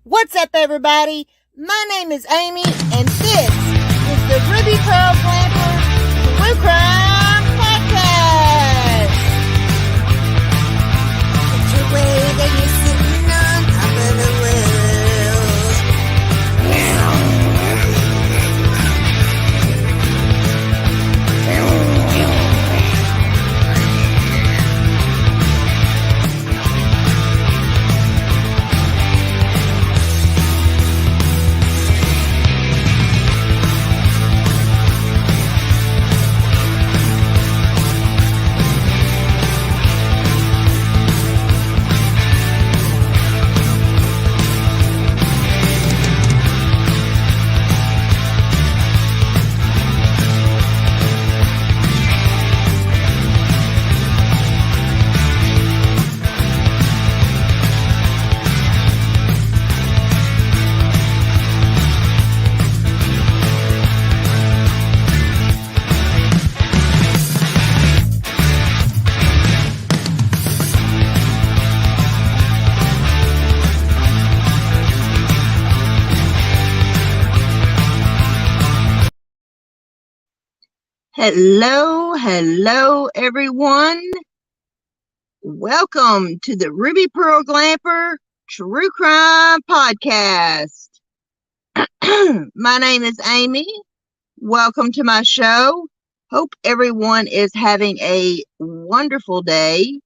What's up, everybody? My name is Amy, and this is the Ruby Pearl Glamper True Crime Podcast. Put your way that you're sitting on top of the world. Hello, everyone. Welcome to the Ruby Pearl Glamper True Crime Podcast. My name is Amy. Welcome to my show. Hope everyone is having a wonderful day.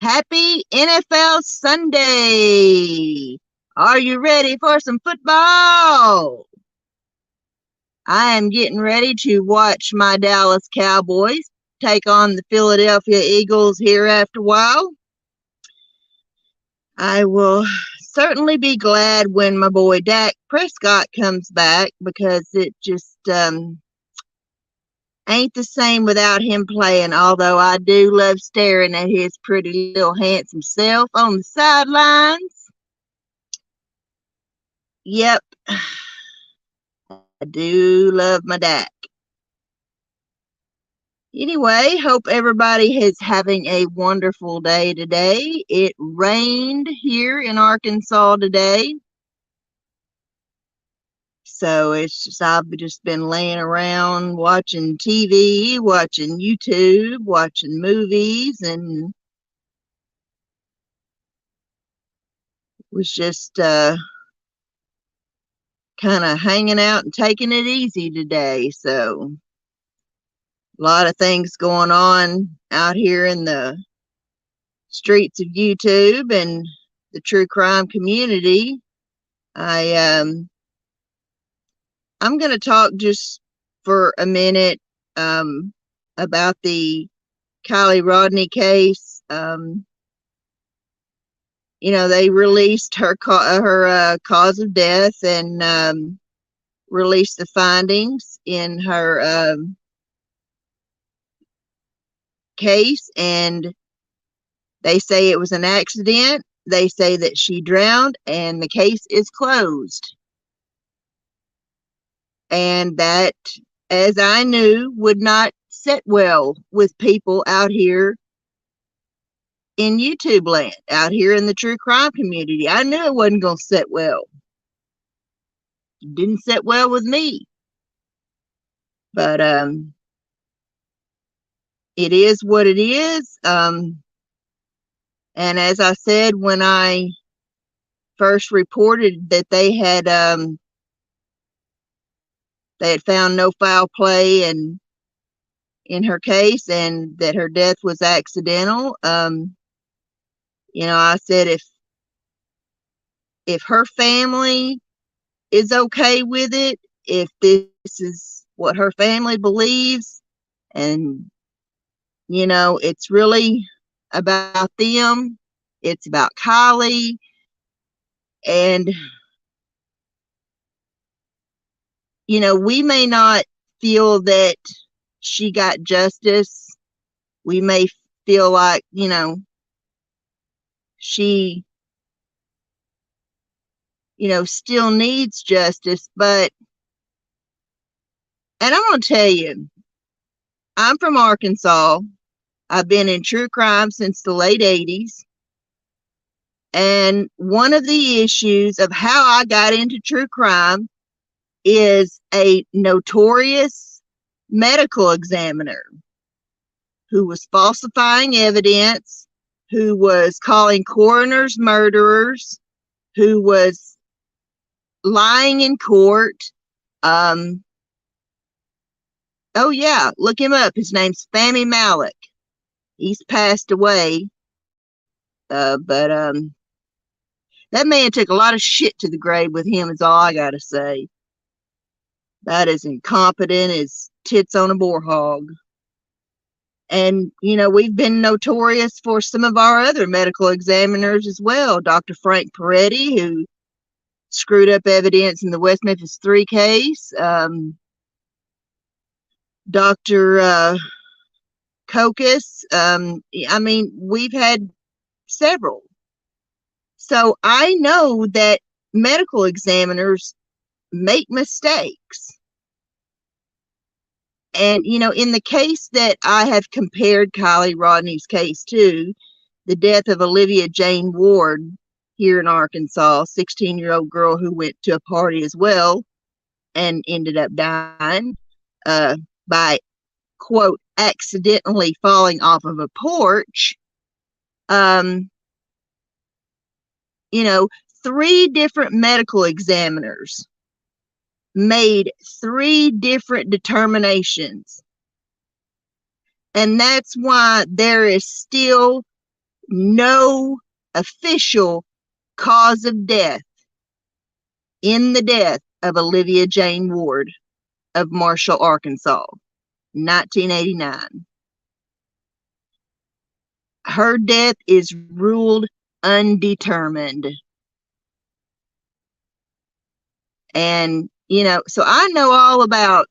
Happy NFL Sunday. Are you ready for some football? I am getting ready to watch my Dallas Cowboys take on the Philadelphia Eagles here after a while. I will certainly be glad when my boy Dak Prescott comes back, because it just ain't the same without him playing, although I do love staring at his pretty little handsome self on the sidelines. Yep. I do love my Dak. Anyway, hope everybody is having a wonderful day today. It rained here in Arkansas today. So I've just been laying around watching TV, watching YouTube, watching movies, and was just kind of hanging out and taking it easy today. So a lot of things going on out here in the streets of YouTube and the true crime community. I'm going to talk just for a minute about the Kylie Rodney case. They released her cause of death and released the findings in her case, and they say it was an accident. They say that she drowned, and the case is closed. And that, as I knew, would not sit well with people out here in YouTube land, out here in the true crime community. I knew it wasn't going to sit well. It didn't sit well with me. But it is what it is. And as I said, when I first reported that they had found no foul play in her case, and that her death was accidental, I said if her family is okay with it, if this is what her family believes, and it's really about them, it's about Kylie, and we may not feel that she got justice. We may feel like she still needs justice. But, and I'm going to tell you, I'm from Arkansas. I've been in true crime since the late 80s. And one of the issues of how I got into true crime is a notorious medical examiner who was falsifying evidence, who was calling coroners murderers, who was lying in court. Oh yeah, look him up. His name's Fahmy Malak. He's passed away. But that man took a lot of shit to the grave with him, is all I gotta say. That is incompetent as tits on a boar hog. And, we've been notorious for some of our other medical examiners as well. Dr. Frank Peretti, who screwed up evidence in the West Memphis 3 case. Dr. Kokas. We've had several. So I know that medical examiners make mistakes. And, in the case that I have compared Kylie Rodney's case to, the death of Olivia Jane Ward here in Arkansas, 16-year-old girl who went to a party as well and ended up dying by, quote, accidentally falling off of a porch. 3 different medical examiners made 3 different determinations. And that's why there is still no official cause of death in the death of Olivia Jane Ward of Marshall, Arkansas, 1989. Her death is ruled undetermined. And, so I know all about,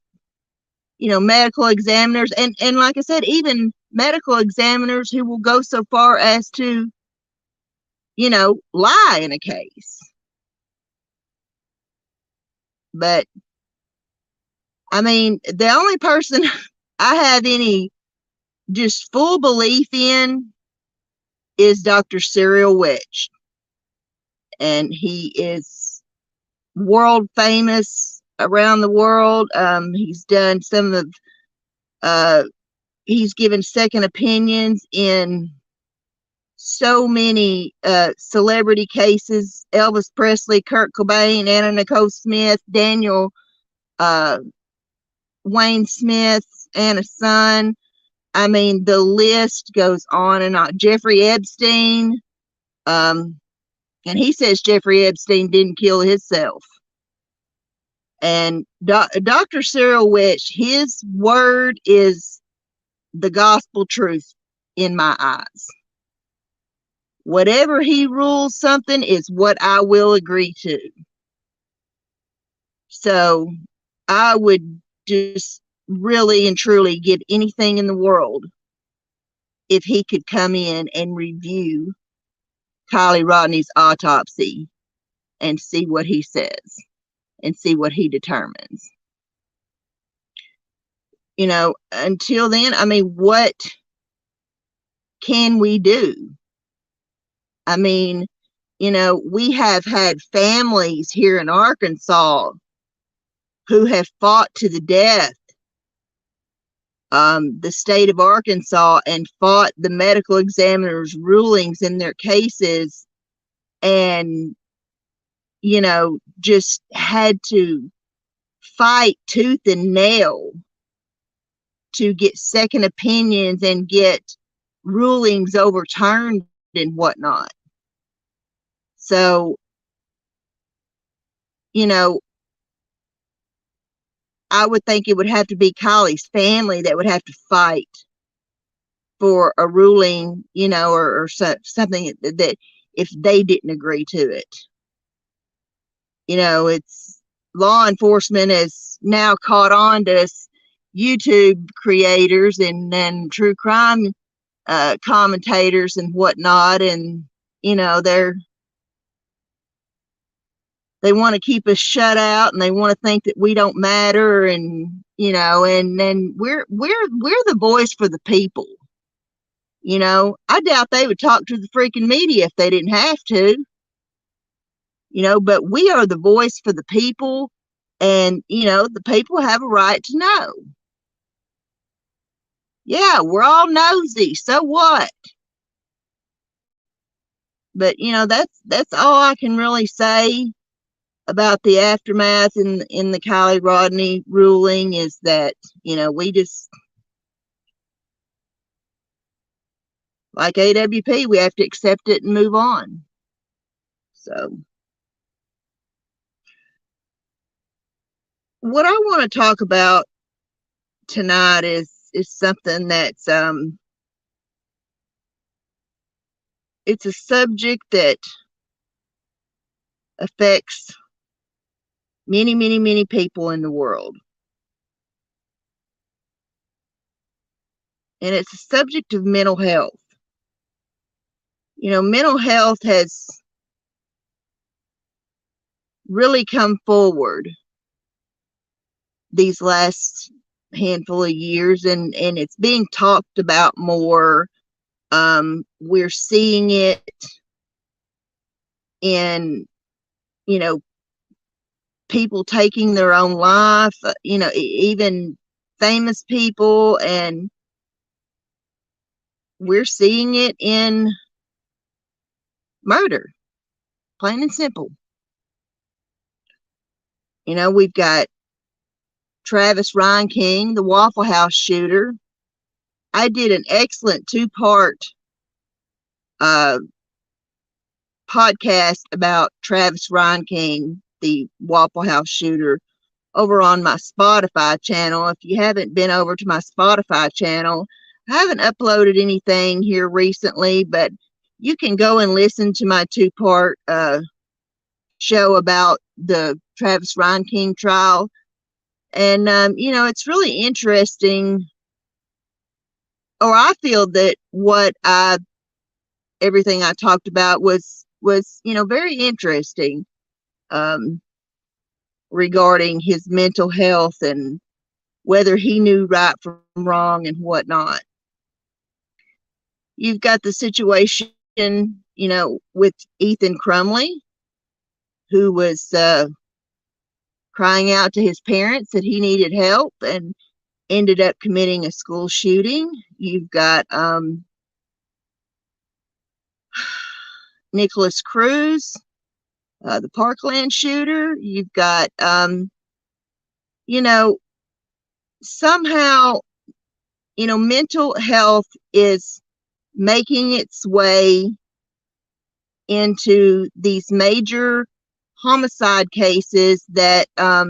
medical examiners and like I said, even medical examiners who will go so far as to, lie in a case. But, the only person I have any just full belief in is Dr. Cyril Witch. And he is world famous around the world. He's done some of, he's given second opinions in so many celebrity cases: Elvis Presley, Kurt Cobain, Anna Nicole Smith, Daniel Wayne Smith, Anna's son. The list goes on and on. Jeffrey Epstein. And he says Jeffrey Epstein didn't kill himself. And Dr. Cyril Witch, his word is the gospel truth in my eyes. Whatever he rules something is what I will agree to. So I would just really and truly give anything in the world if he could come in and review Kylie Rodney's autopsy and see what he says and see what he determines. Until then, what can we do? We have had families here in Arkansas who have fought to the death the state of Arkansas and fought the medical examiner's rulings in their cases, and just had to fight tooth and nail to get second opinions and get rulings overturned and whatnot. So, I would think it would have to be Kylie's family that would have to fight for a ruling, or something that if they didn't agree to it. It's law enforcement has now caught on to us YouTube creators and true crime commentators and whatnot, and they want to keep us shut out, and they want to think that we don't matter, and and then we're the voice for the people. I doubt they would talk to the freaking media if they didn't have to, but we are the voice for the people, and, the people have a right to know. Yeah, we're all nosy, so what? But, that's all I can really say about the aftermath in the Kylie Rodney ruling, is that, we just, like AWP, we have to accept it and move on. So, what I want to talk about tonight is something that's it's a subject that affects many, many, many people in the world. And it's a subject of mental health. Mental health has really come forward these last handful of years, and it's being talked about more. We're seeing it in, people taking their own life, even famous people, and we're seeing it in murder, plain and simple. We've got Travis Ryan King, the Waffle House shooter. I did an excellent 2-part podcast about Travis Ryan King, the Waffle House shooter, over on my Spotify channel. If you haven't been over to my Spotify channel, I haven't uploaded anything here recently, but you can go and listen to my 2-part show about the Travis Ryan King trial. And, it's really interesting, or I feel that everything I talked about was, very interesting, regarding his mental health and whether he knew right from wrong and whatnot. You've got the situation, with Ethan Crumley, who was crying out to his parents that he needed help and ended up committing a school shooting. You've got Nicholas Cruz, the Parkland shooter. You've got, somehow, mental health is making its way into these major homicide cases that are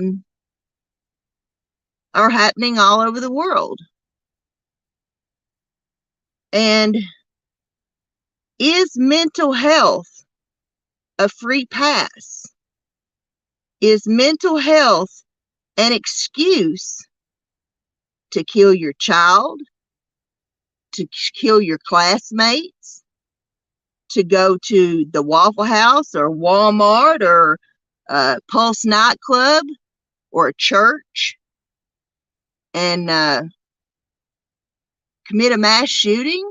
happening all over the world. And is mental health a free pass? Is mental health an excuse to kill your child, to kill your classmates, to go to the Waffle House or Walmart or Pulse nightclub or a church and commit a mass shooting?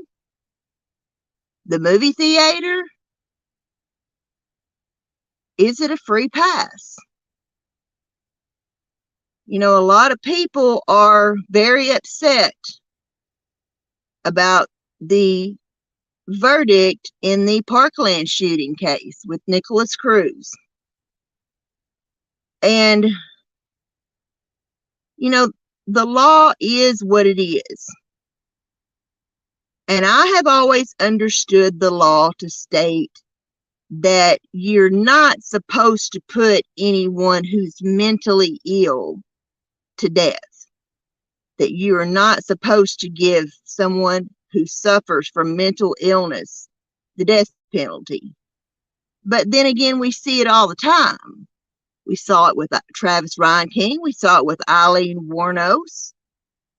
The movie theater? Is it a free pass? A lot of people are very upset about the verdict in the Parkland shooting case with Nicholas Cruz. And, the law is what it is. And I have always understood the law to state that you're not supposed to put anyone who's mentally ill to death. That you are not supposed to give someone who suffers from mental illness the death penalty. But then again, we see it all the time. We saw it with Travis Ryan King. We saw it with Eileen Wuornos.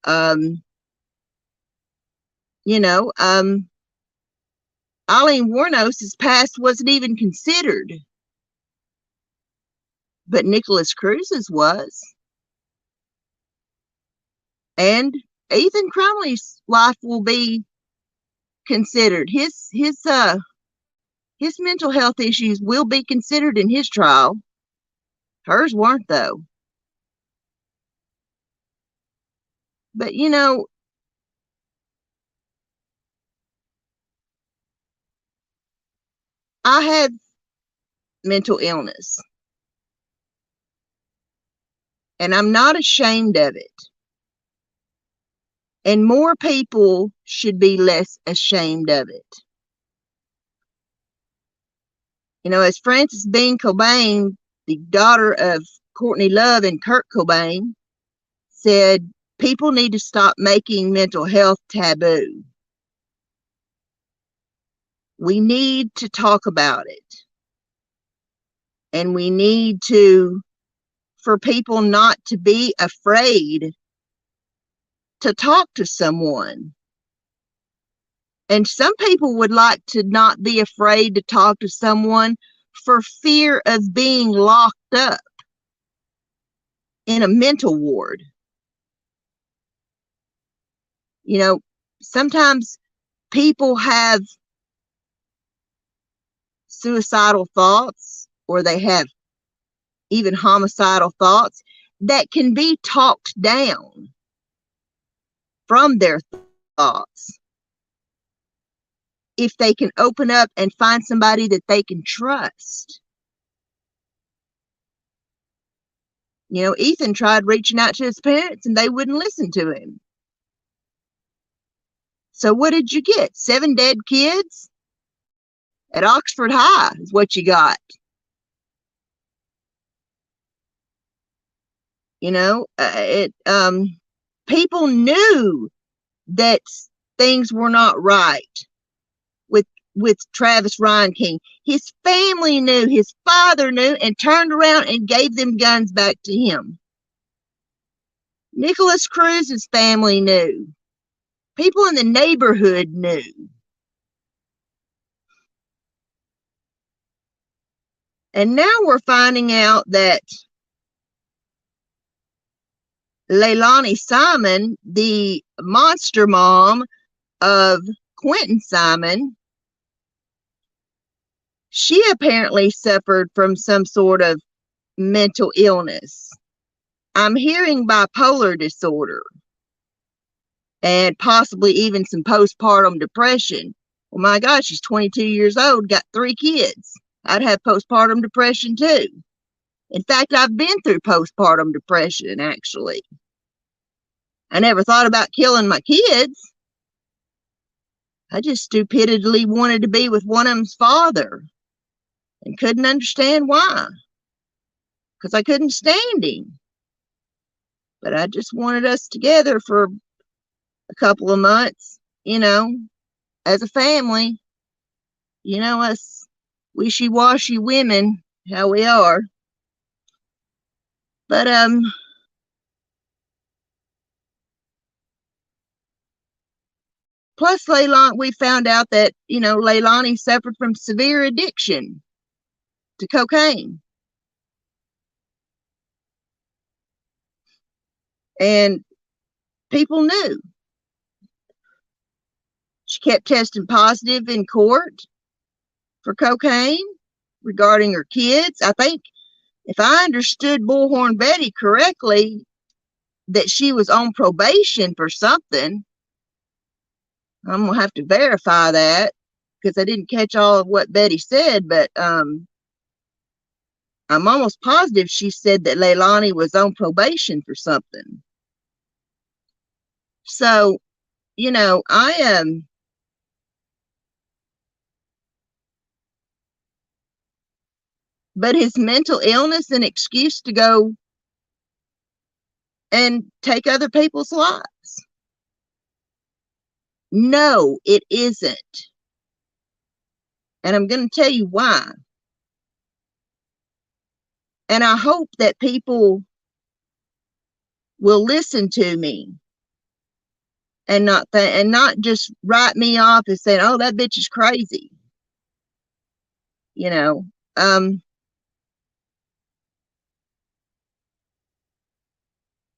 Eileen Wuornos' past wasn't even considered. But Nicholas Cruz's was. And Ethan Crumley's life will be considered. His mental health issues will be considered in his trial. Hers weren't, though. But I have mental illness, and I'm not ashamed of it. And more people should be less ashamed of it. As Frances Bean Cobain, the daughter of Courtney Love and Kurt Cobain, said, people need to stop making mental health taboo. We need to talk about it. And we need for people not to be afraid to talk to someone. And some people would like to not be afraid to talk to someone for fear of being locked up in a mental ward. Sometimes people have suicidal thoughts, or they have even homicidal thoughts that can be talked down from their thoughts if they can open up and find somebody that they can trust. Ethan tried reaching out to his parents and they wouldn't listen to him. So what did you get? 7 dead kids at Oxford High is what you got. People knew that things were not right with Travis Reinking. His family knew, his father knew, and turned around and gave them guns back to him. Nicholas Cruz's family knew. People in the neighborhood knew. And now we're finding out that Leilani Simon, the monster mom of Quinton Simon, she apparently suffered from some sort of mental illness. I'm hearing bipolar disorder and possibly even some postpartum depression. Well, my gosh, she's 22 years old, got 3 kids. I'd have postpartum depression too. In fact, I've been through postpartum depression, actually. I never thought about killing my kids. I just stupidly wanted to be with one of them's father and couldn't understand why, because I couldn't stand him. But I just wanted us together for a couple of months, as a family. Us wishy-washy women, how we are. But plus Leilani, we found out that Leilani suffered from severe addiction to cocaine. And people knew. She kept testing positive in court for cocaine regarding her kids. I think, if I understood Bullhorn Betty correctly, that she was on probation for something. I'm going to have to verify that because I didn't catch all of what Betty said, but I'm almost positive she said that Leilani was on probation for something. So, I am. But his mental illness an excuse to go and take other people's lives? No, it isn't. And I'm going to tell you why. And I hope that people will listen to me and not just write me off as saying, "Oh, that bitch is crazy."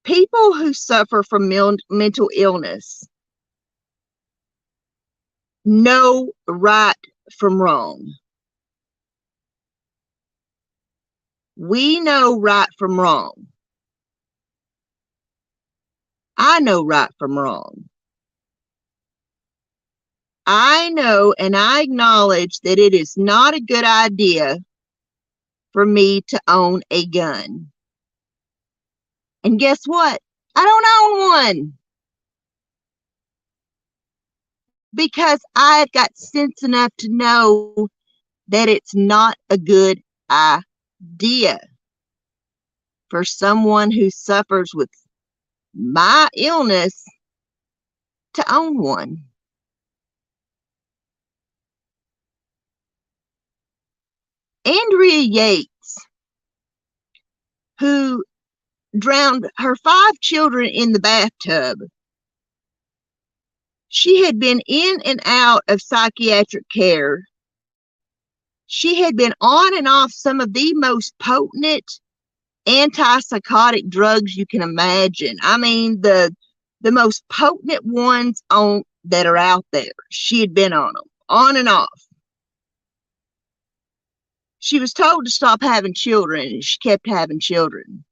People who suffer from mental illness know right from wrong. We know right from wrong. I know right from wrong. I know and I acknowledge that it is not a good idea for me to own a gun. And guess what? I don't own one because I've got sense enough to know that it's not a good idea for someone who suffers with my illness to own one. Andrea Yates, who drowned her 5 children in the bathtub, she had been in and out of psychiatric care. She had been on and off some of the most potent antipsychotic drugs you can imagine. I mean, the most potent ones that are out there. She had been on them, on and off. She was told to stop having children, and she kept having children.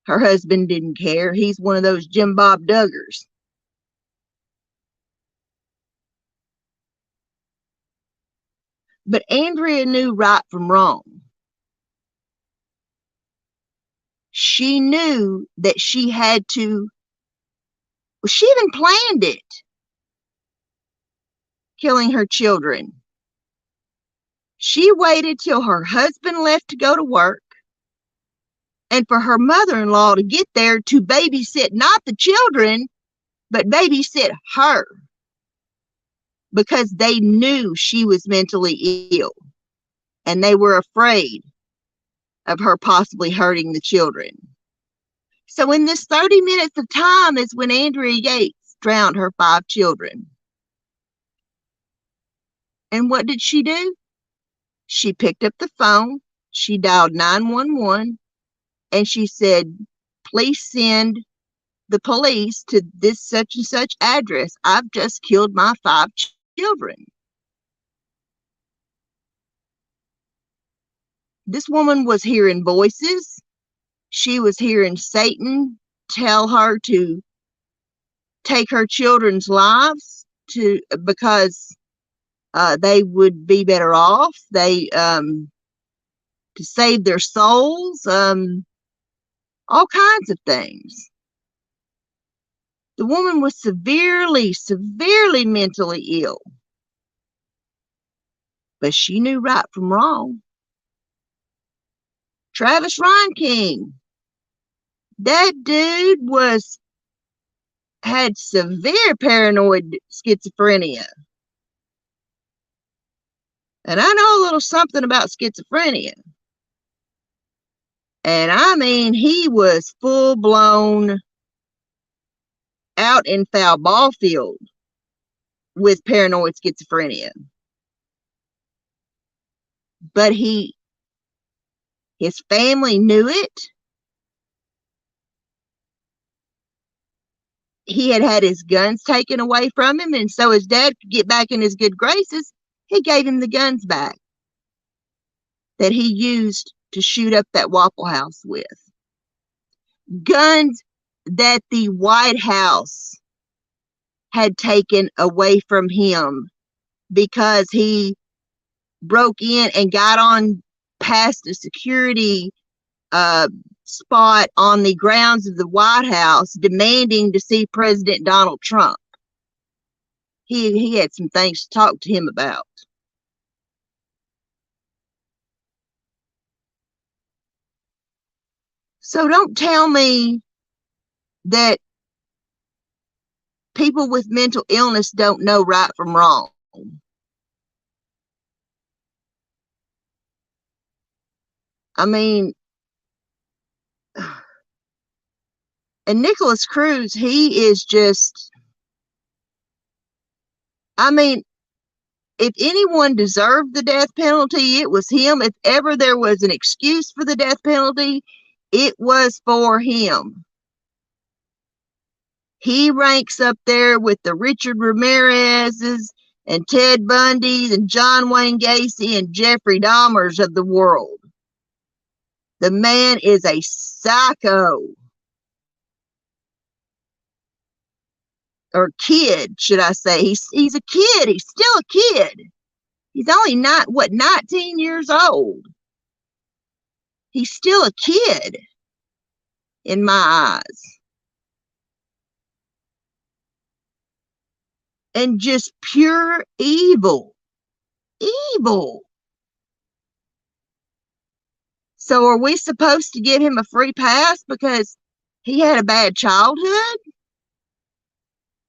Her husband didn't care. He's one of those Jim Bob Duggars. But Andrea knew right from wrong. She knew that she had to, well, she even planned it, killing her children. She waited till her husband left to go to work and for her mother-in-law to get there to babysit not the children, but babysit her, because they knew she was mentally ill and they were afraid of her possibly hurting the children. So in this 30 minutes of time is when Andrea Yates drowned her 5 children. And what did she do? She picked up the phone, she dialed 911, and she said, please send the police to this such and such address. I've just killed my 5 children. This woman was hearing voices. She was hearing Satan tell her to take her children's lives because they would be better off. To save their souls, all kinds of things. The woman was severely, severely mentally ill. But she knew right from wrong. Travis Reinking, that dude had severe paranoid schizophrenia. And I know a little something about schizophrenia. And I mean, he was full-blown out in foul ball field with paranoid schizophrenia. But his family knew it. He had had his guns taken away from him, and so his dad could get back in his good graces. He gave him the guns back that he used to shoot up that Waffle House with. Guns that the White House had taken away from him because he broke in and got on past a security spot on the grounds of the White House demanding to see President Donald Trump. He had some things to talk to him about. So don't tell me that people with mental illness don't know right from wrong. I mean, and Nicholas Cruz, he is just, I mean, if anyone deserved the death penalty, it was him. If ever there was an excuse for the death penalty, it was for him. He ranks up there with the Richard Ramirez's and Ted Bundy's and John Wayne Gacy and Jeffrey Dahmer's of the world. The man is a psycho. Or kid, should I say. He's a kid. He's still a kid. He's only 19 years old. He's still a kid in my eyes. And just pure evil. Evil. So are we supposed to give him a free pass because he had a bad childhood?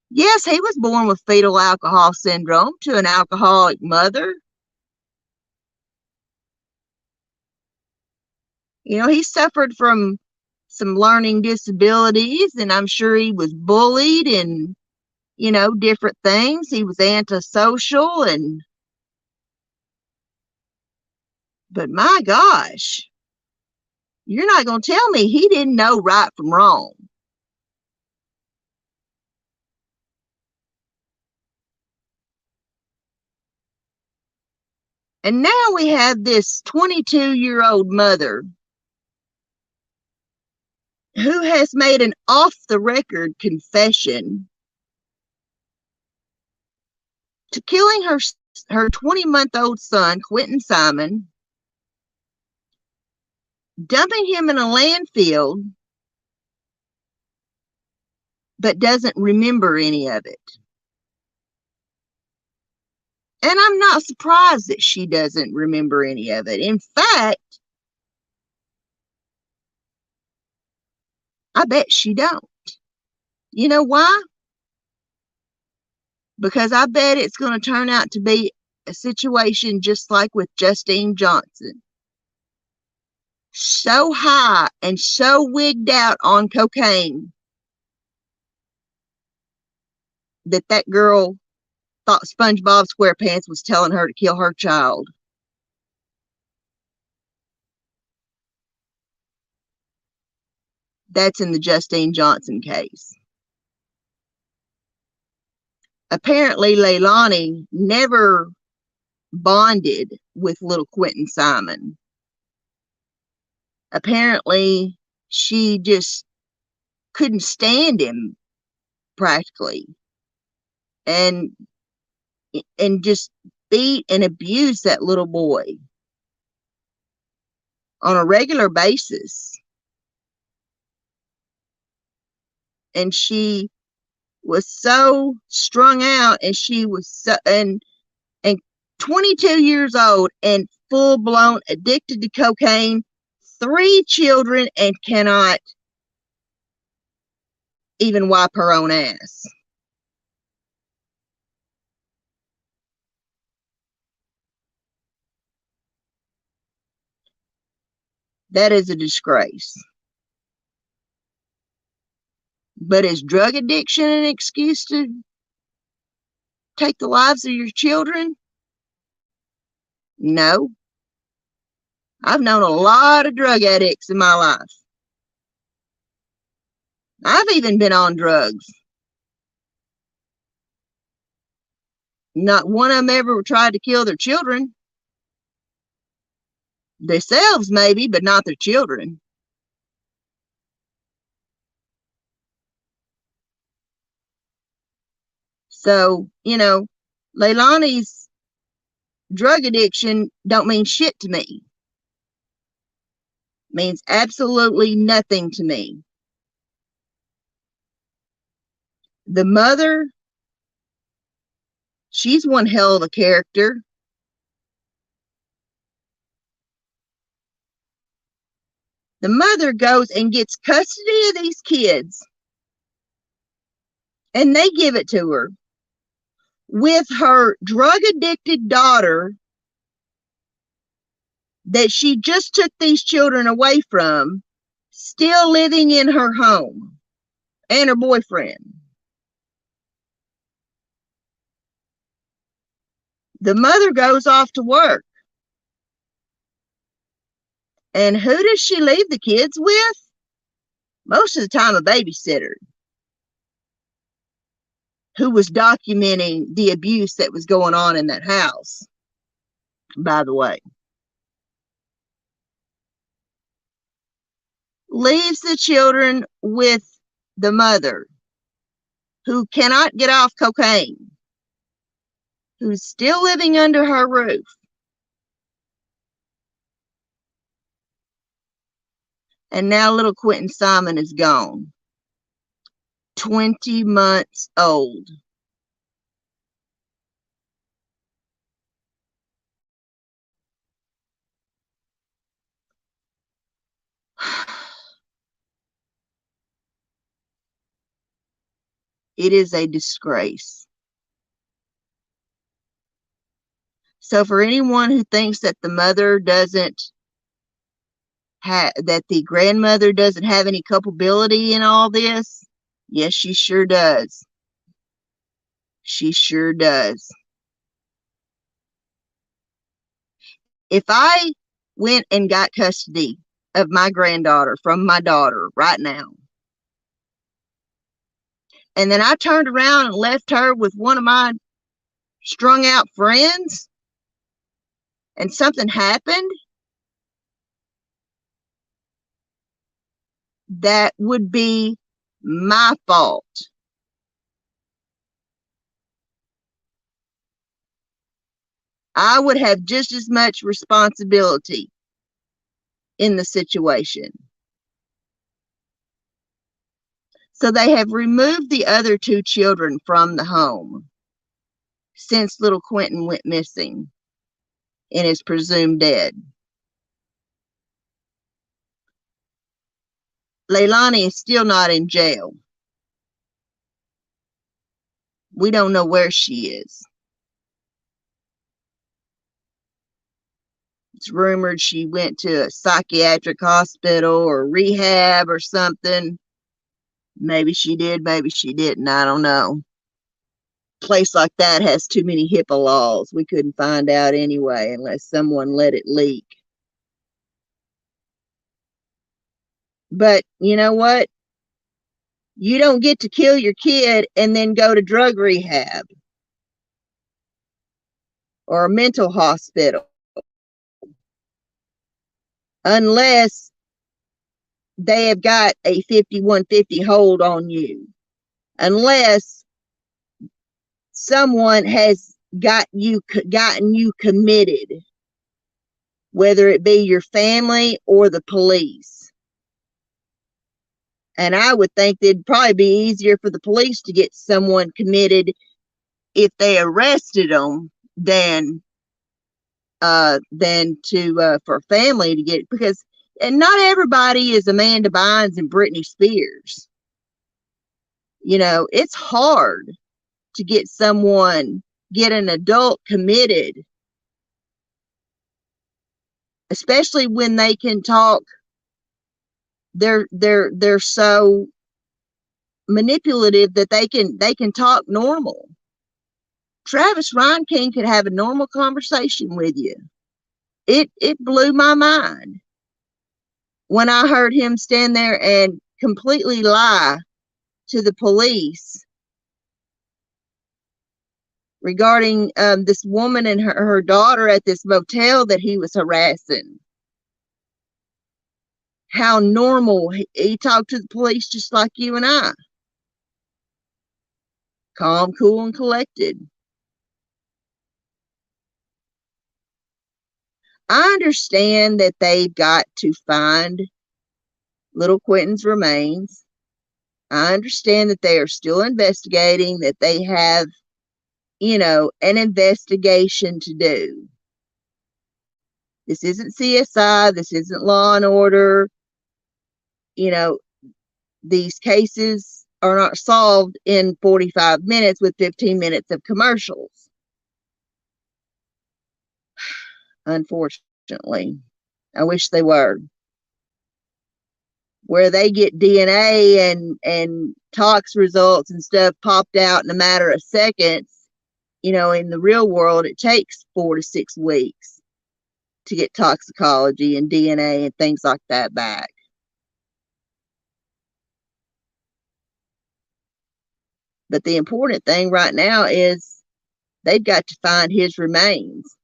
Yes, he was born with fetal alcohol syndrome to an alcoholic mother. You know, he suffered from some learning disabilities, and I'm sure he was bullied and, you know, different things. He was antisocial, but my gosh, you're not going to tell me he didn't know right from wrong. And now we have this 22-year-old mother who has made an off-the-record confession to killing her 20-month-old son, Quinton Simon, dumping him in a landfill, but doesn't remember any of it. And I'm not surprised that she doesn't remember any of it. In fact, I bet she don't. You know why? Because I bet it's going to turn out to be a situation just like with Justine Johnson. So high and so wigged out on cocaine that girl thought SpongeBob SquarePants was telling her to kill her child. That's in the Justine Johnson case. Apparently, Leilani never bonded with little Quinton Simon. Apparently, she just couldn't stand him practically. And just beat and abuse that little boy on a regular basis. And she was so strung out, and she was so, and 22 years old and full-blown addicted to cocaine, 3 children, and cannot even wipe her own ass. That is a disgrace. But is drug addiction an excuse to take the lives of your children? No. I've known a lot of drug addicts in my life. I've even been on drugs. Not one of them ever tried to kill their children. Themselves, maybe, but not their children. So, you know, Leilani's drug addiction don't mean shit to me. Means absolutely nothing to me. The mother, she's one hell of a character. The mother goes and gets custody of these kids, and they give it to her with her drug-addicted daughter that she just took these children away from, still living in her home, and her boyfriend. The mother goes off to work. And who does she leave the kids with? Most of the time, a babysitter. who was documenting the abuse that was going on in that house, by the way. Leaves the children with the mother, who cannot get off cocaine, who's still living under her roof. And now little Quinton Simon is gone. 20 months old. It is a disgrace. So for anyone who thinks that the mother doesn't have, that the grandmother doesn't have any culpability in all this, yes, she sure does. She sure does. If I went and got custody of my granddaughter from my daughter right now, and then I turned around and left her with one of my strung out friends, and something happened, that would be my fault. I would have just as much responsibility in the situation. So they have removed the other two children from the home since little Quinton went missing and is presumed dead. Leilani is still not in jail. We don't know where she is. It's rumored she went to a psychiatric hospital or rehab or something. Maybe she did, maybe she didn't. I don't know. A place like that has too many HIPAA laws. We couldn't find out anyway unless someone let it leak. But you know what? You don't get to kill your kid and then go to drug rehab or a mental hospital unless they have got a 5150 hold on you, unless someone has gotten you committed, whether it be your family or the police. And I would think it'd probably be easier for the police to get someone committed if they arrested them than for family to get, because and not everybody is Amanda Bynes and Britney Spears. You know, it's hard to get an adult committed, especially when they can talk. They're so manipulative that they can talk normal. Travis Reinking could have a normal conversation with you. It blew my mind when I heard him stand there and completely lie to the police regarding this woman and her daughter at this motel that he was harassing. How normal. He talked to the police just like you and I. Calm, cool, and collected. I understand that they've got to find little Quinton's remains. I understand that they are still investigating, that they have, an investigation to do. This isn't CSI. This isn't Law and Order. These cases are not solved in 45 minutes with 15 minutes of commercials. Unfortunately, I wish they were. Where they get DNA and tox results and stuff popped out in a matter of seconds, in the real world, it takes 4 to 6 weeks to get toxicology and DNA and things like that back. But the important thing right now is they've got to find his remains.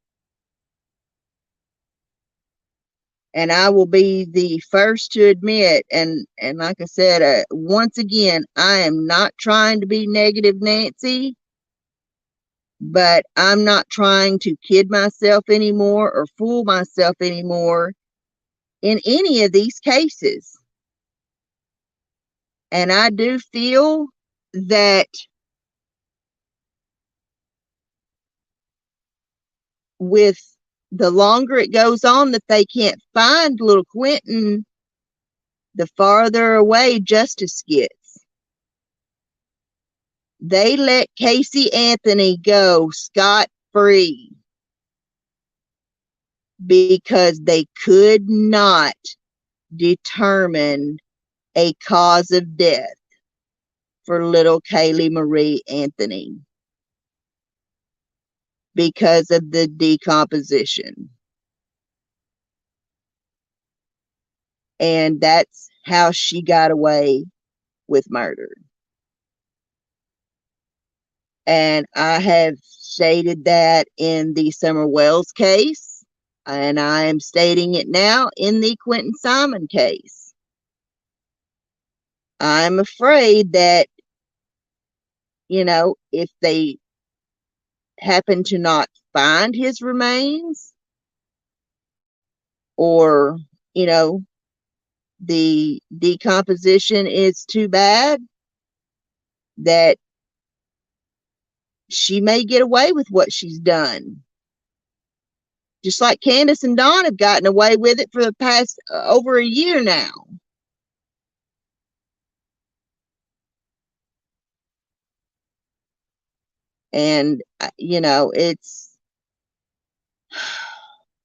And I will be the first to admit, and like I said, once again, I am not trying to be negative Nancy, but I'm not trying to kid myself anymore or fool myself anymore in any of these cases. And I do feel that with the longer it goes on that they can't find little Quinton, the farther away justice gets. They let Casey Anthony go scot-free because they could not determine a cause of death for little Kaylee Marie Anthony because of the decomposition. And that's how she got away with murder. And I have stated that in the Summer Wells case, and I am stating it now in the Quinton Simon case. I'm afraid that, if they happen to not find his remains, or, the decomposition is too bad, that she may get away with what she's done. Just like Candace and Dawn have gotten away with it for the past over a year now. And, it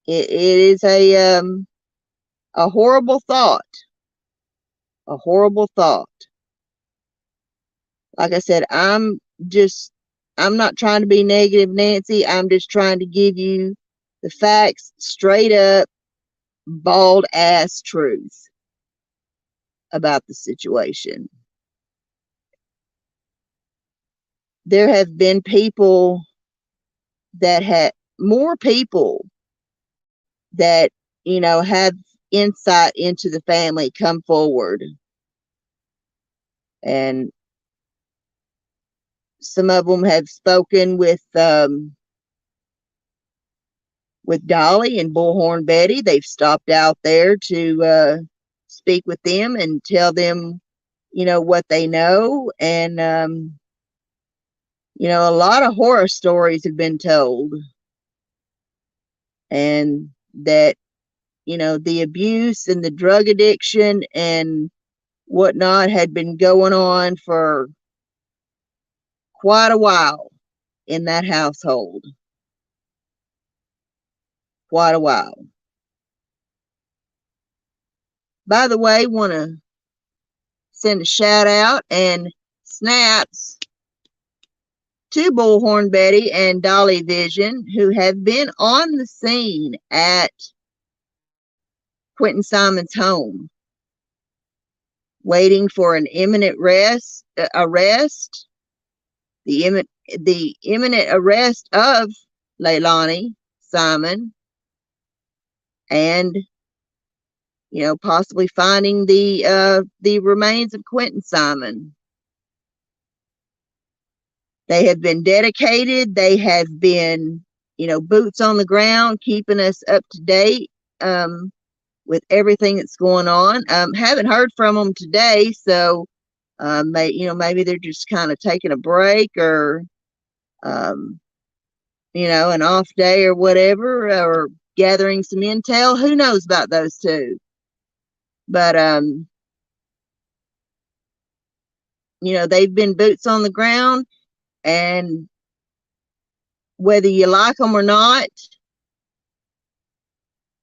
is a horrible thought. A horrible thought. Like I said, I'm not trying to be negative, Nancy. I'm just trying to give you the facts, straight up, bald ass truth about the situation. There have been people more people that, have insight into the family come forward. And some of them have spoken with Dolly and Bullhorn Betty. They've stopped out there to speak with them and tell them, what they know. And, a lot of horror stories have been told. And that, the abuse and the drug addiction and whatnot had been going on for quite a while in that household. Quite a while. By the way, want to send a shout out and snaps to Bullhorn Betty and Dolly Vision, who have been on the scene at Quinton Simon's home, waiting for an imminent arrest, the imminent arrest of Leilani Simon, and possibly finding the remains of Quinton Simon. They have been dedicated. They have been, boots on the ground, keeping us up to date with everything that's going on. Haven't heard from them today, so maybe they're just kind of taking a break, or an off day or whatever, or gathering some intel. Who knows about those two? But they've been boots on the ground, and whether you like them or not,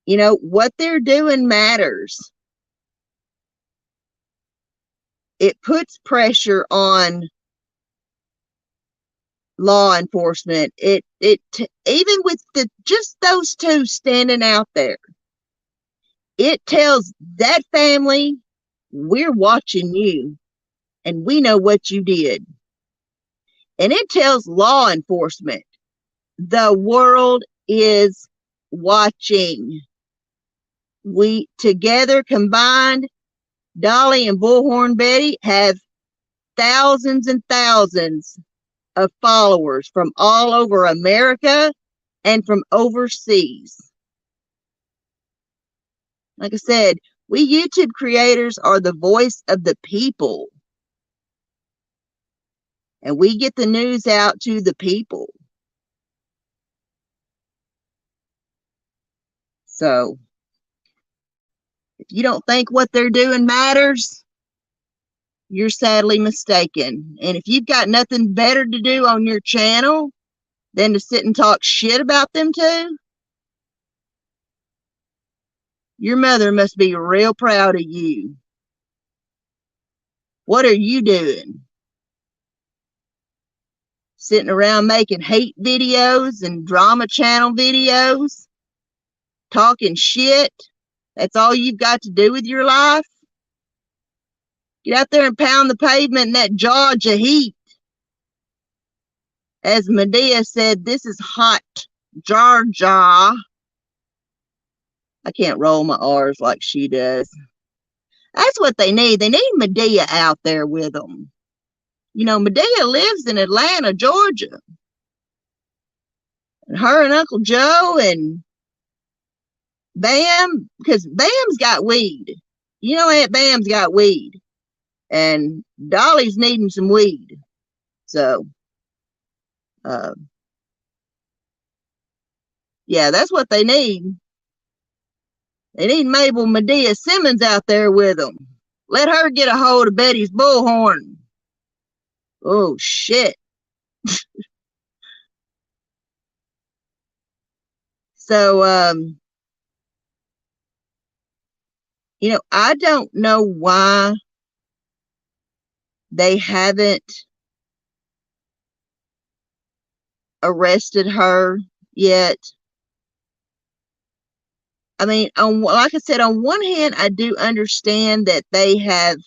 what they're doing matters. It puts pressure on law enforcement. It even with just those two standing out there, it tells that family, we're watching you and we know what you did. And it tells law enforcement the world is watching. We together combined, Dolly and Bullhorn Betty have thousands and thousands of followers from all over America and from overseas. Like I said, we YouTube creators are the voice of the people. And we get the news out to the people. So, if you don't think what they're doing matters, you're sadly mistaken. And if you've got nothing better to do on your channel than to sit and talk shit about them too, your mother must be real proud of you. What are you doing? Sitting around making hate videos and drama channel videos, talking shit? That's all you've got to do with your life? Get out there and pound the pavement in that Georgia heat. As Medea said, this is hot Georgia. I can't roll my R's like she does. That's what they need. They need Medea out there with them. You know, Medea lives in Atlanta, Georgia. And her and Uncle Joe and Bam, because Bam's got weed. You know, Aunt Bam's got weed. And Dolly's needing some weed. So, yeah, that's what they need. They need Mabel Medea Simmons out there with them. Let her get a hold of Betty's bullhorn. Oh, shit. So, you know, I don't know why they haven't arrested her yet. I mean, like I said, on one hand, I do understand that they have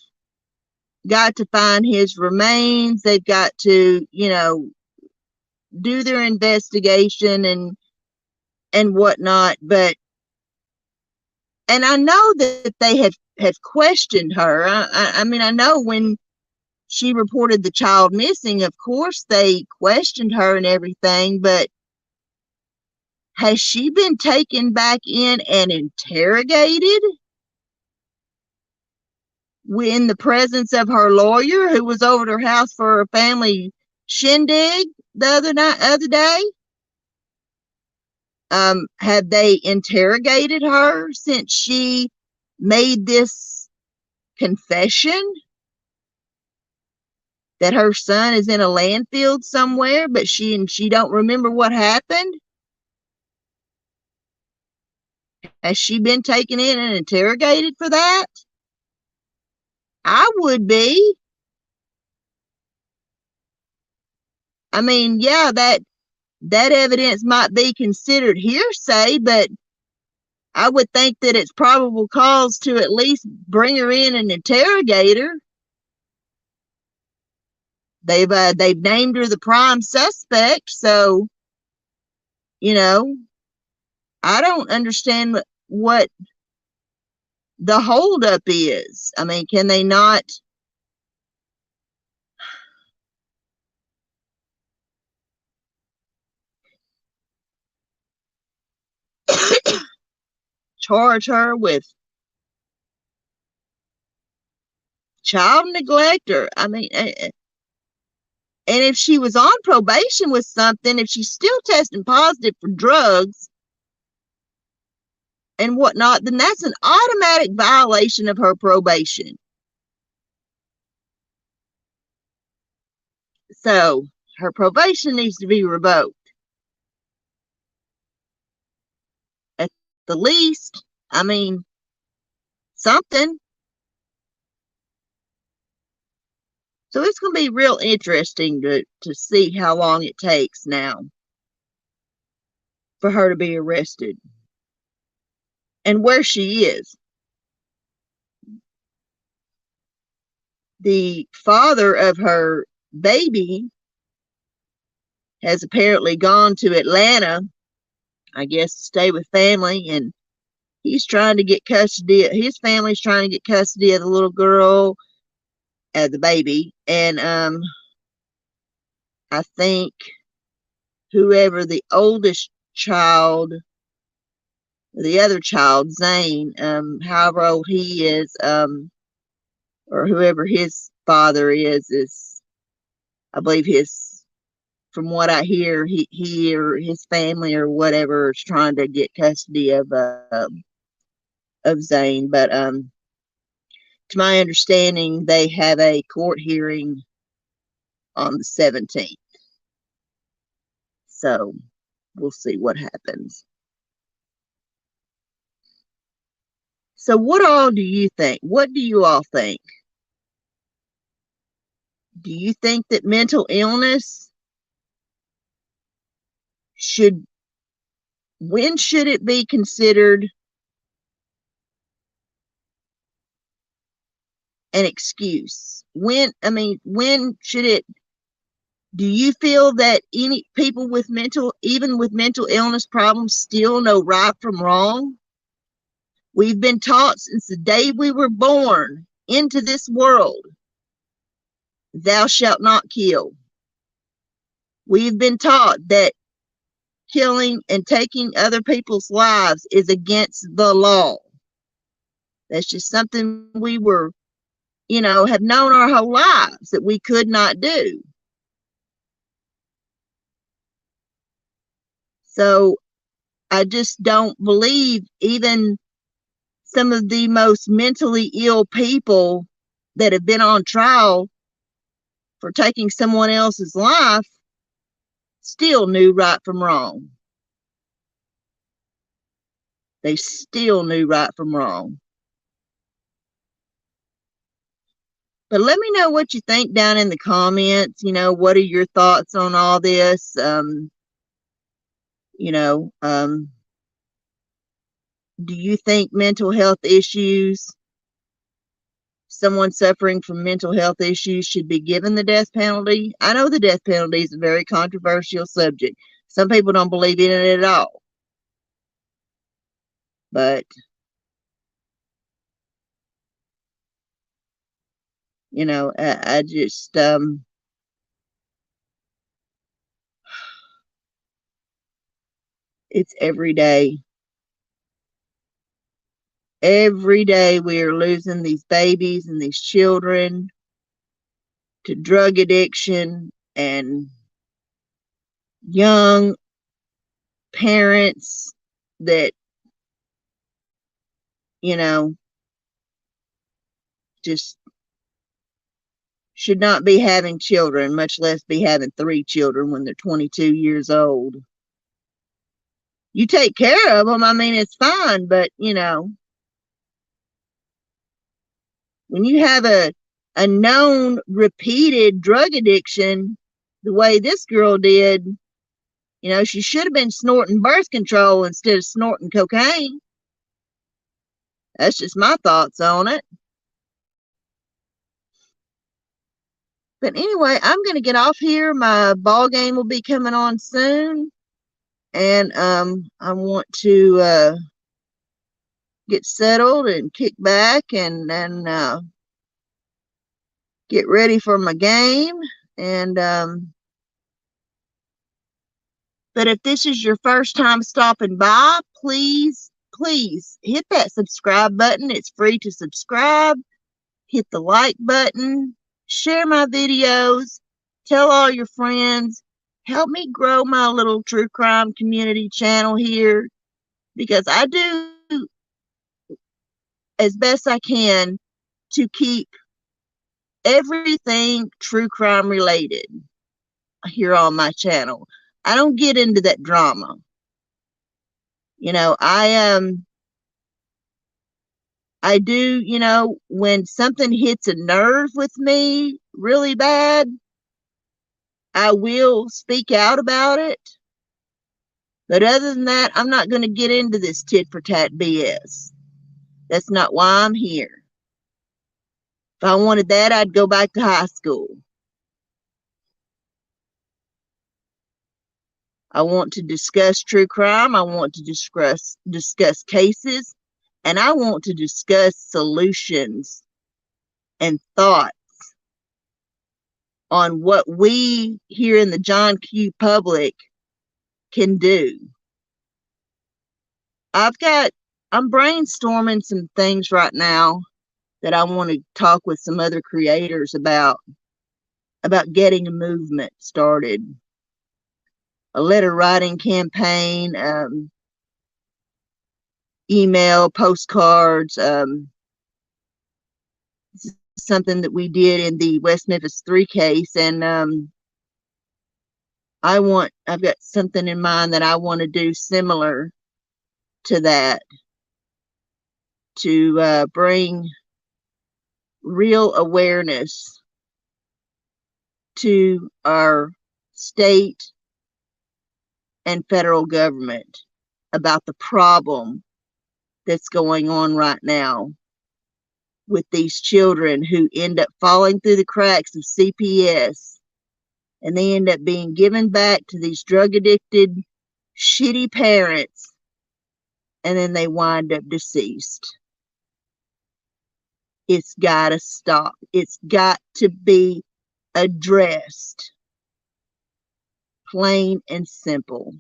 got to find his remains. They've got to, you know, do their investigation and whatnot. But, and I know that they have questioned her. I mean, I know when she reported the child missing, of course they questioned her and everything, but has she been taken back in and interrogated in the presence of her lawyer who was over at her house for a family shindig the other day? Have they interrogated her since she made this confession that her son is in a landfill somewhere, but she don't remember what happened? Has she been taken in and interrogated for that? I would be. I mean, yeah, that evidence might be considered hearsay, but I would think that it's probable cause to at least bring her in and interrogate her. They've named her the prime suspect, so you know, I don't understand what the holdup is. I mean, can they not charge her with child neglect? Or, I mean, and if she was on probation with something, if she's still testing positive for drugs and whatnot, then that's an automatic violation of her probation. So her probation needs to be revoked. At the least, I mean, something. So it's going to be real interesting to see how long it takes now for her to be arrested and where she is. The father of her baby has apparently gone to Atlanta, I guess, to stay with family, and he's trying to get custody. His family's trying to get custody of the little girl, the baby, and I think whoever the oldest child, the other child, Zane, however old he is, or whoever his father is, I believe from what I hear, he or his family or whatever is trying to get custody of Zane. But to my understanding, they have a court hearing on the 17th. So we'll see what happens. So what all do you think? What do you all think? Do you think that mental illness when should it be considered an excuse? When should it, do you feel that any people with even with mental illness problems still know right from wrong? We've been taught since the day we were born into this world, thou shalt not kill. We've been taught that killing and taking other people's lives is against the law. That's just something we were, have known our whole lives that we could not do. So I just don't believe even some of the most mentally ill people that have been on trial for taking someone else's life still knew right from wrong. They still knew right from wrong. But let me know what you think down in the comments. What are your thoughts on all this? Do you think mental health issues, someone suffering from mental health issues, should be given the death penalty? I know the death penalty is a very controversial subject. Some people don't believe in it at all. But, I just, it's every day. Every day we are losing these babies and these children to drug addiction, and young parents that, just should not be having children, much less be having 3 children when they're 22 years old. You take care of them, it's fine, but, when you have a known repeated drug addiction, the way this girl did, she should have been snorting birth control instead of snorting cocaine. That's just my thoughts on it. But anyway, I'm going to get off here. My ball game will be coming on soon. And I want to get settled and kick back and get ready for my game. And but if this is your first time stopping by, please hit that subscribe button. It's free to subscribe. Hit the like button. Share my videos. Tell all your friends. Help me grow my little true crime community channel here, because I do as best I can to keep everything true crime related here on my channel. I don't get into that drama. I do, when something hits a nerve with me really bad, I will speak out about it. But other than that, I'm not going to get into this tit for tat BS. That's not why I'm here. If I wanted that, I'd go back to high school. I want to discuss true crime. I want to discuss cases, and I want to discuss solutions and thoughts on what we here in the John Q public can do. I'm brainstorming some things right now that I want to talk with some other creators about getting a movement started, a letter writing campaign, email, postcards, something that we did in the West Memphis 3 case. And I've got something in mind that I want to do similar to that, to bring real awareness to our state and federal government about the problem that's going on right now with these children who end up falling through the cracks of CPS, and they end up being given back to these drug addicted, shitty parents, and then they wind up deceased. It's got to stop. It's got to be addressed. Plain and simple.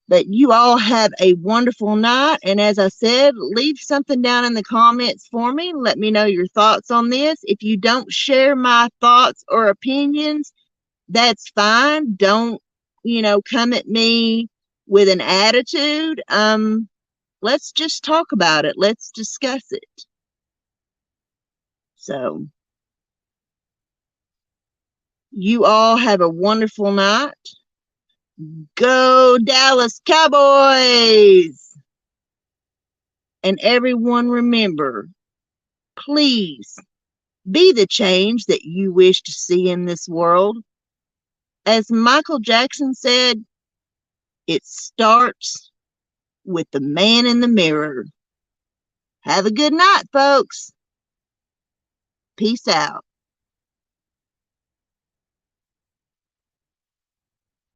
But you all have a wonderful night. And as I said, leave something down in the comments for me. Let me know your thoughts on this. If you don't share my thoughts or opinions, that's fine. Don't, come at me with an attitude. Let's just talk about it. Let's discuss it. So, you all have a wonderful night. Go Dallas Cowboys! And everyone remember, please be the change that you wish to see in this world. As Michael Jackson said, it starts with the man in the mirror. Have a good night, folks. Peace out.